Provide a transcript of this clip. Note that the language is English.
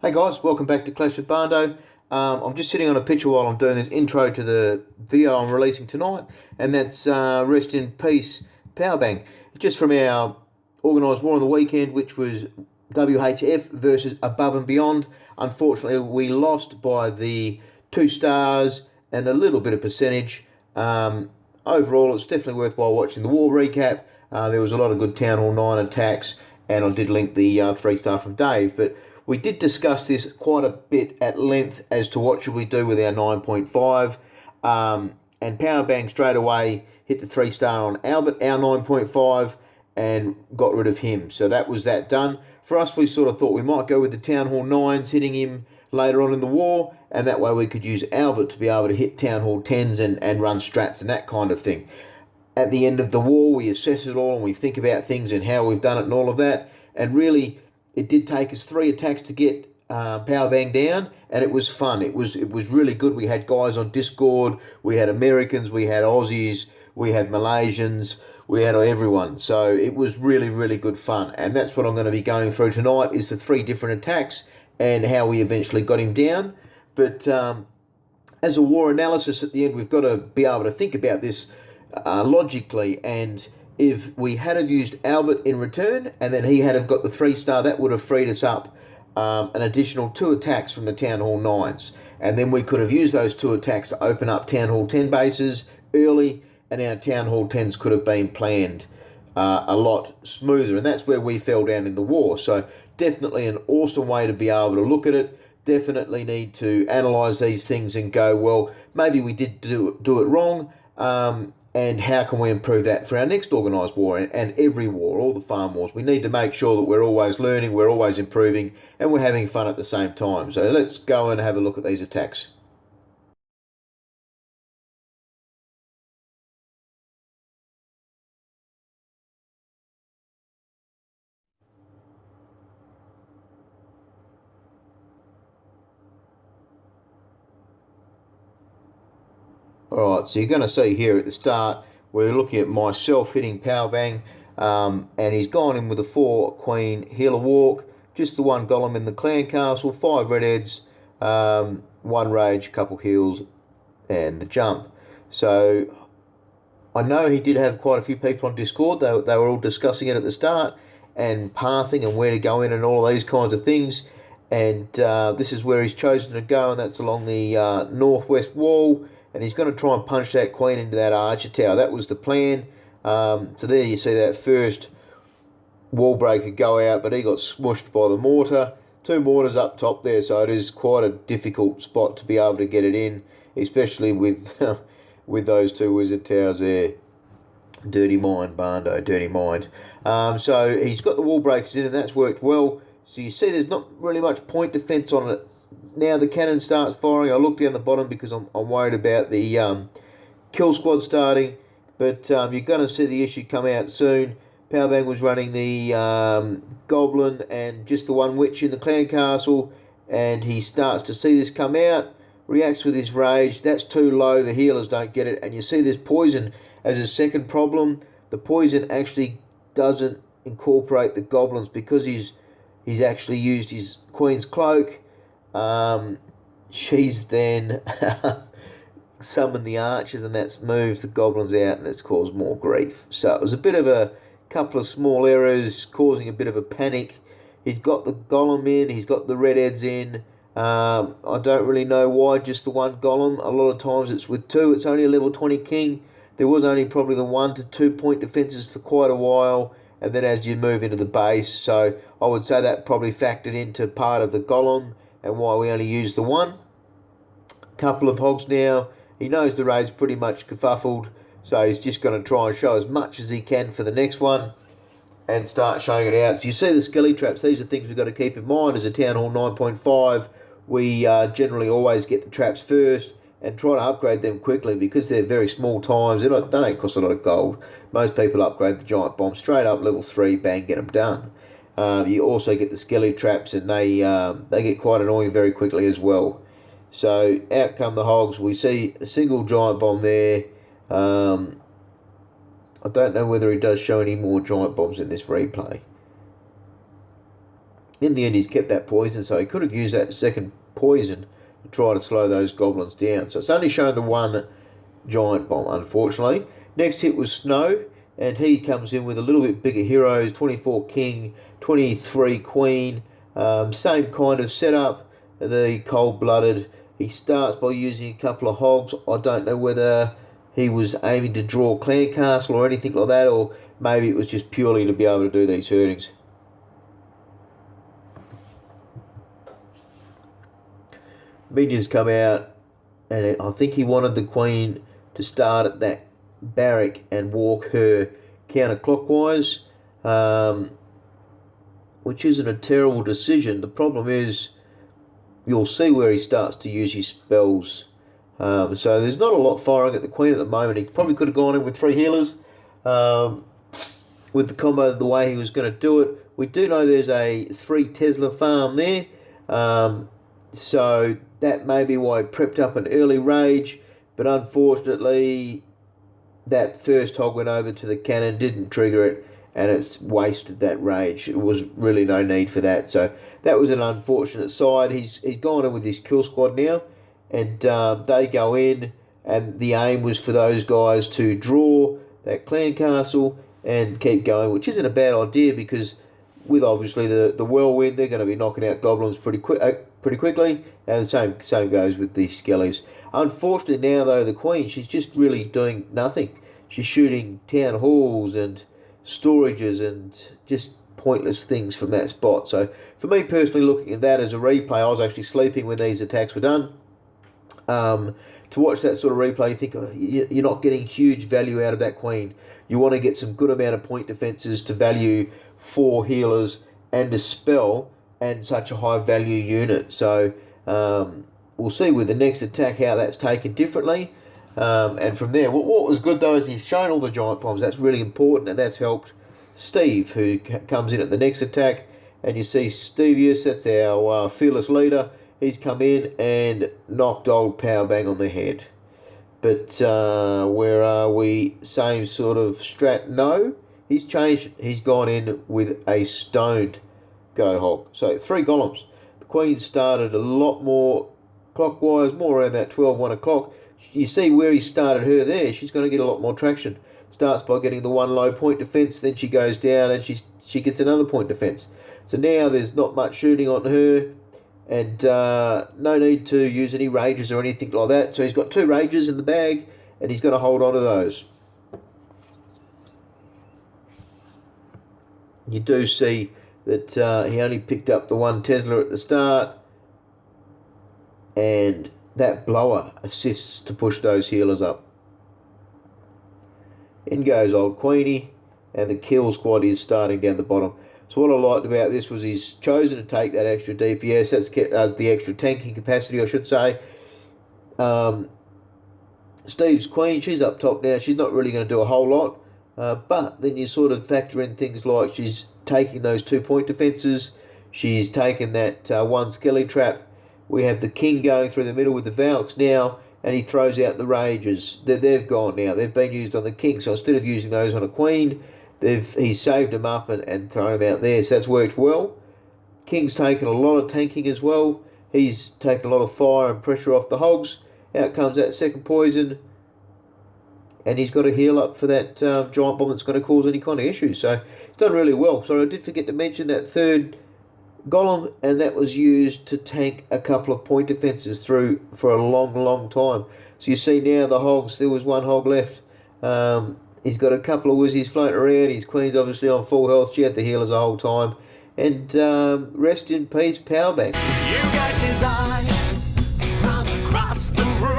Hey guys, welcome back to Clash with Bando. I'm just sitting on a picture while I'm doing this intro to the video I'm releasing tonight, and that's Rest in Peace Powerbang. Just from our organised war on the weekend, which was WHF versus Above and Beyond. Unfortunately, we lost by the 2 stars and a little bit of percentage. Overall, it's definitely worthwhile watching the war recap. There was a lot of good Town Hall 9 attacks, and I did link the 3-star from Dave, but we did discuss this quite a bit at length as to what should we do with our 9.5. And Powerbang straight away hit the 3-star on Albert, our 9.5, and got rid of him. So that was that done. For us, we sort of thought we might go with the Town Hall 9s, hitting him later on in the war, and that way we could use Albert to be able to hit Town Hall 10s and run strats and that kind of thing. At the end of the war, we assess it all and we think about things and how we've done it and all of that. And really, it did take us 3 attacks to get Powerbang down, and it was fun. It was really good. We had guys on Discord, we had Americans, we had Aussies, we had Malaysians, we had everyone. So it was really, really good fun. And that's what I'm going to be going through tonight, is the 3 different attacks and how we eventually got him down. But as a war analysis at the end, we've got to be able to think about this logically, and if we had have used Albert in return and then he had have got the 3-star, that would have freed us up an additional 2 attacks from the Town Hall 9s, and then we could have used those 2 attacks to open up Town Hall 10 bases early, and our Town Hall 10s could have been planned a lot smoother, and that's where we fell down in the war. So definitely an awesome way to be able to look at it. Definitely need to analyse these things and go, well, maybe we did do it wrong, and how can we improve that for our next organised war and every war, all the farm wars. We need to make sure that we're always learning, we're always improving, and we're having fun at the same time. So let's go and have a look at these attacks. Alright, so you're going to see here at the start, we're looking at myself hitting Powerbang, and he's gone in with a 4 Queen Healer Walk, just the 1 Golem in the Clan Castle, 5 Redheads, 1 Rage, couple Heals, and the Jump. So I know he did have quite a few people on Discord. They were all discussing it at the start, and pathing and where to go in and all of these kinds of things. And this is where he's chosen to go, and that's along the northwest wall. And he's going to try and punch that queen into that archer tower. That was the plan. So there you see that first wall breaker go out, but he got smushed by the mortar. 2 mortars up top there, so it is quite a difficult spot to be able to get it in, especially with with those 2 wizard towers there. Dirty mind, Bando, dirty mind. So he's got the wall breakers in, and that's worked well. So you see there's not really much point defence on it. Now the cannon starts firing. I look down the bottom because I'm worried about the kill squad starting. But you're going to see the issue come out soon. Powerbang was running the Goblin and just the 1 Witch in the Clan Castle. And he starts to see this come out. Reacts with his Rage. That's too low. The healers don't get it. And you see this poison as a second problem. The poison actually doesn't incorporate the Goblins because he's actually used his Queen's Cloak. She's then summoned the archers, and that's moved the goblins out, and it's caused more grief. So it was a bit of a couple of small errors causing a bit of a panic. He's got the golem in, he's got the redheads in. I don't really know why just the 1 golem. A lot of times it's with 2. It's only a level 20 king. There was only probably the 1 to 2 point defences for quite a while, and then as you move into the base, so I would say that probably factored into part of the golem and why we only used the 1. Couple of hogs now. He knows the raid's pretty much kerfuffled, so he's just going to try and show as much as he can for the next one and start showing it out. So you see the skelly traps. These are things we've got to keep in mind as a Town Hall 9.5. We generally always get the traps first and try to upgrade them quickly because they're very small times. They don't cost a lot of gold. Most people upgrade the giant bomb straight up, level 3, bang, get them done. You also get the skelly traps, and they get quite annoying very quickly as well. So out come the hogs. We see a single giant bomb there. I don't know whether he does show any more giant bombs in this replay. in the end, he's kept that poison, so he could have used that second poison to try to slow those goblins down. So it's only shown the one giant bomb, unfortunately. Next hit was Snow, and he comes in with a little bit bigger heroes, 24 King, 23 Queen, same kind of setup, the cold-blooded. He starts by using a couple of hogs. I don't know whether he was aiming to draw Clan Castle or anything like that, or maybe it was just purely to be able to do these herdings. Minions come out, and I think he wanted the Queen to start at that barrack and walk her counterclockwise, which isn't a terrible decision. The problem is, you'll see where he starts to use his spells. So there's not a lot firing at the Queen at the moment. He probably could have gone in with 3 healers with the combo the way he was going to do it. We do know there's a 3 Tesla farm there, so that may be why he prepped up an early rage, but unfortunately that first hog went over to the cannon, didn't trigger it, and it's wasted that rage. It was really no need for that, so that was an unfortunate side. He's gone in with his kill squad now, and they go in, and the aim was for those guys to draw that clan castle and keep going, which isn't a bad idea, because with obviously the whirlwind, they're going to be knocking out goblins pretty quickly, and the same goes with the skellies. Unfortunately now though, the Queen, she's just really doing nothing. She's shooting town halls and storages and just pointless things from that spot. So for me personally, looking at that as a replay, I was actually sleeping when these attacks were done. To watch that sort of replay, you think you're not getting huge value out of that Queen. You want to get some good amount of point defences to value 4 healers and a spell and such a high value unit. So we'll see with the next attack how that's taken differently. And from there, what was good though is he's shown all the giant bombs. That's really important, and that's helped Steve, who comes in at the next attack. And you see Stevius, that's our fearless leader. He's come in and knocked old Powerbang on the head. But where are we? Same sort of strat? No, he's changed. He's gone in with a stoned go hog. So 3 golems. The Queen started a lot more clockwise, more around that 1 o'clock. You see where he started her there. She's going to get a lot more traction. Starts by getting the 1 low point defense, then she goes down and she gets another point defense. So now there's not much shooting on her, and no need to use any rages or anything like that. So he's got 2 rages in the bag, and he's got to hold on to those. You do see that he only picked up the 1 Tesla at the start, and that blower assists to push those healers up. In goes old Queenie, and the kill squad is starting down the bottom. So what I liked about this was he's chosen to take that extra DPS, that's the extra tanking capacity, I should say. Steve's Queen, she's up top now. She's not really going to do a whole lot, but then you sort of factor in things like she's taking those 2 point defences. She's taken that 1 skelly trap. We have the King going through the middle with the Valks now, and he throws out the rages. They've gone now. They've been used on the King, so instead of using those on a Queen, he's saved them up and thrown them out there. So that's worked well. King's taken a lot of tanking as well. He's taken a lot of fire and pressure off the hogs. Out comes that second poison, and he's got to heal up for that giant bomb that's going to cause any kind of issues. So he's done really well. So I did forget to mention that 3rd golem, and that was used to tank a couple of point defences through for a long time. So you see now the hogs, there was 1 hog left. He's got a couple of whizzies floating around. His Queen's obviously on full health. She had the healers the whole time. And rest in peace, Powerbang. You got his eye from across the room.